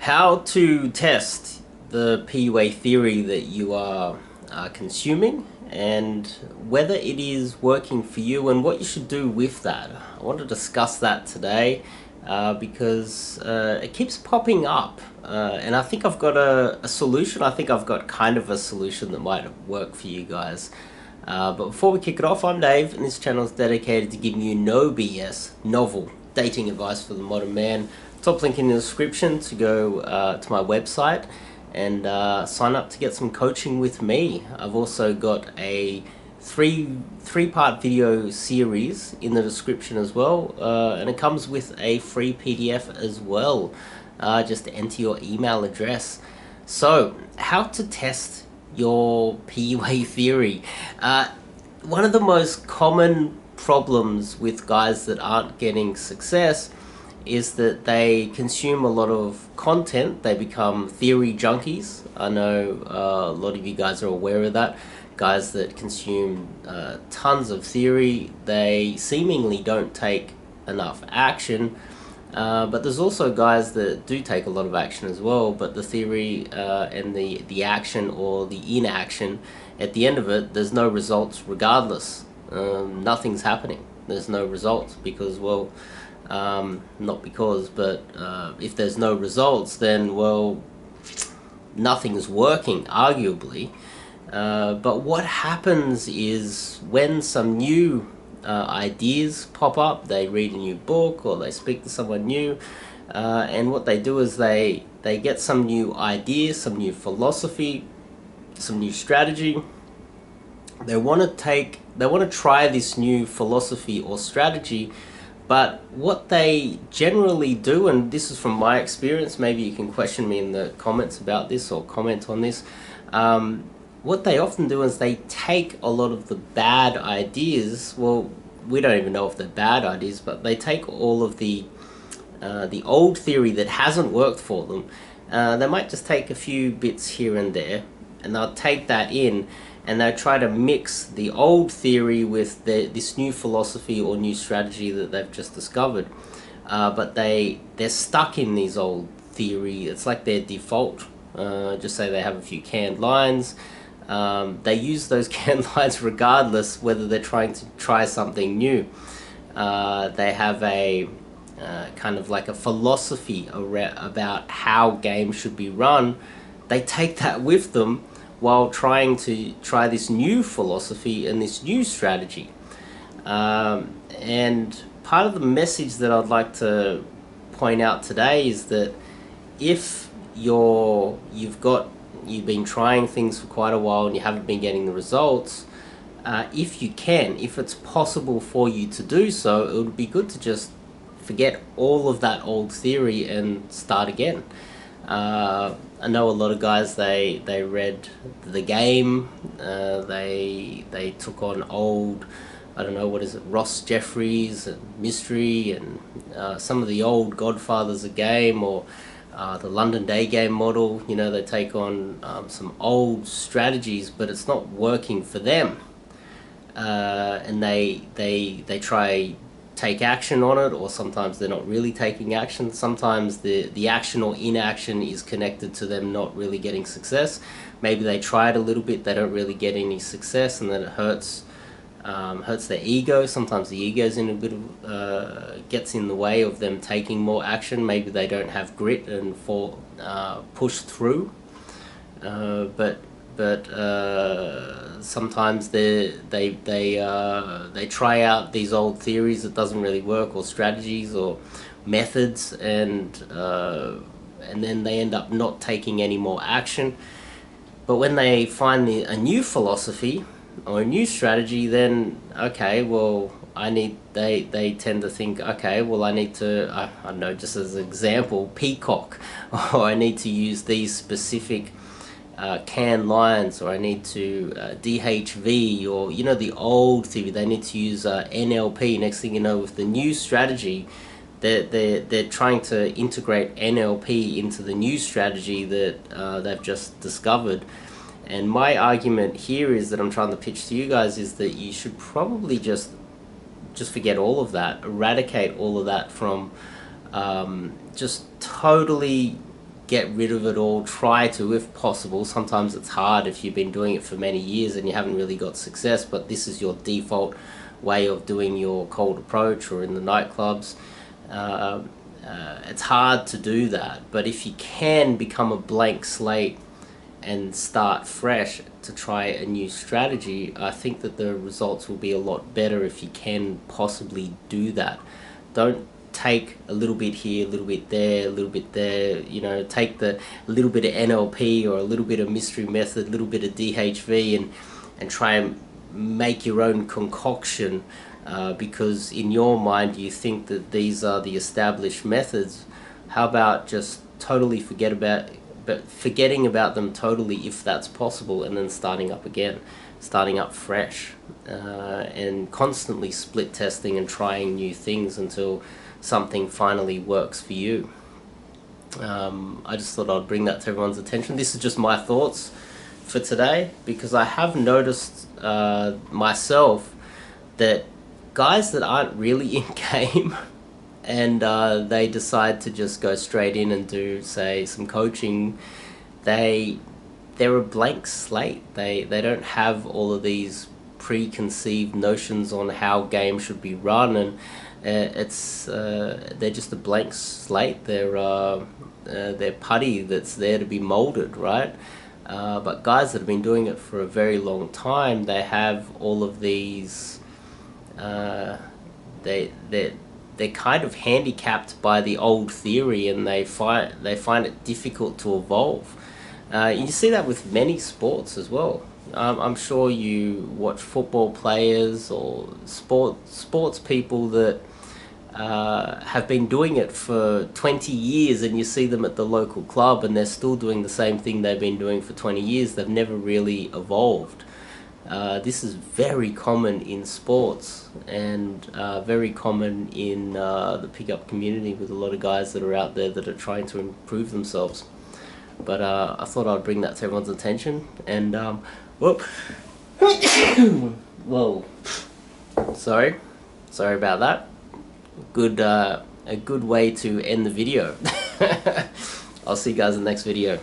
How to test the PUA theory that you are consuming and whether it is working for you and what you should do with that. I want to discuss that today because it keeps popping up and I think I've got a solution. I think I've got kind of a solution that might work for you guys. But before we kick it off, I'm Dave, and this channel is dedicated to giving you no BS, novel dating advice for the modern man. Top link in the description to go to my website and sign up to get some coaching with me. I've also got a three-part video series in the description as well, and it comes with a free PDF as well. Just enter your email address. So, how to test your PUA theory. One of the most common problems with guys that aren't getting success is that they consume a lot of content. They become theory junkies. I know a lot of you guys are aware of that. Guys that consume tons of theory, they seemingly don't take enough action. But there's also guys that do take a lot of action as well, but the theory and the action or the inaction, at the end of it, there's no results regardless. Nothing's happening. There's no results because, well, not because, but if there's no results, then, well, nothing's working, arguably. But what happens is when some new ideas pop up, they read a new book or they speak to someone new, and what they do is they get some new idea, some new philosophy, some new strategy. They want to try this new philosophy or strategy, but what they generally do, and this is from my experience, maybe you can question me in the comments about this or comment on this, what they often do is they take a lot of the bad ideas. Well, we don't even know if they're bad ideas, but they take all of the old theory that hasn't worked for them. They might just take a few bits here and there, and they'll take that in, and they'll try to mix the old theory with this new philosophy or new strategy that they've just discovered. But they're stuck in these old theory. It's like their default. Just say they have a few canned lines. They use those canned lines regardless whether they're trying to try something new. They have a kind of like a philosophy about how games should be run. They take that with them while trying to try this new philosophy and this new strategy. And part of the message that I'd like to point out today is that if you've been trying things for quite a while and you haven't been getting the results, if it's possible for you to do so, it would be good to just forget all of that old theory and start again. I know a lot of guys, they read The Game, they took on old, I don't know, what is it, Ross Jeffries and Mystery and some of the old godfathers of game, or the London Daygame model. You know, they take on some old strategies, but it's not working for them, and they try take action on it, or sometimes they're not really taking action. Sometimes the action or inaction is connected to them not really getting success. Maybe they try it a little bit, they don't really get any success, and then it hurts their ego. Sometimes the ego's in a bit of gets in the way of them taking more action. Maybe they don't have grit and push through. But sometimes they try out these old theories that doesn't really work, or strategies or methods, and then they end up not taking any more action. But when they find a new philosophy or a new strategy, then okay, well, they tend to think, okay, well, I need to, I don't know, just as an example, peacock, or I need to use these specific canned lines, or I need to DHV, or, you know, the old theory, they need to use NLP. Next thing you know, with the new strategy, they're trying to integrate NLP into the new strategy that they've just discovered. And my argument here is that I'm trying to pitch to you guys is that you should probably just forget all of that, eradicate all of that from just totally get rid of it all. Try to, if possible. Sometimes it's hard if you've been doing it for many years and you haven't really got success, but this is your default way of doing your cold approach, or in the nightclubs. It's hard to do that, but if you can become a blank slate and start fresh to try a new strategy, I think that the results will be a lot better if you can possibly do that. Don't take a little bit here, a little bit there, a little bit there, you know, take a little bit of NLP or a little bit of mystery method, a little bit of DHV, and try and make your own concoction, because in your mind you think that these are the established methods. How about just totally forgetting about them totally, if that's possible, and then starting up again, starting up fresh, and constantly split testing and trying new things until something finally works for you. I just thought I'd bring that to everyone's attention. This is just my thoughts for today, because I have noticed myself that guys that aren't really in game and they decide to just go straight in and do, say, some coaching, they're a blank slate. They don't have all of these preconceived notions on how game should be run, and they're just a blank slate. They're putty that's there to be molded, right? But guys that have been doing it for a very long time, they have all of these. They're kind of handicapped by the old theory, and they find it difficult to evolve. You see that with many sports as well. I'm sure you watch football players or sports people that have been doing it for 20 years, and you see them at the local club and they're still doing the same thing they've been doing for 20 years. They've never really evolved. This is very common in sports, and very common in the pickup community, with a lot of guys that are out there that are trying to improve themselves. But I thought I'd bring that to everyone's attention, and whoop. Whoa, sorry about that. A good way to end the video. I'll see you guys in the next video.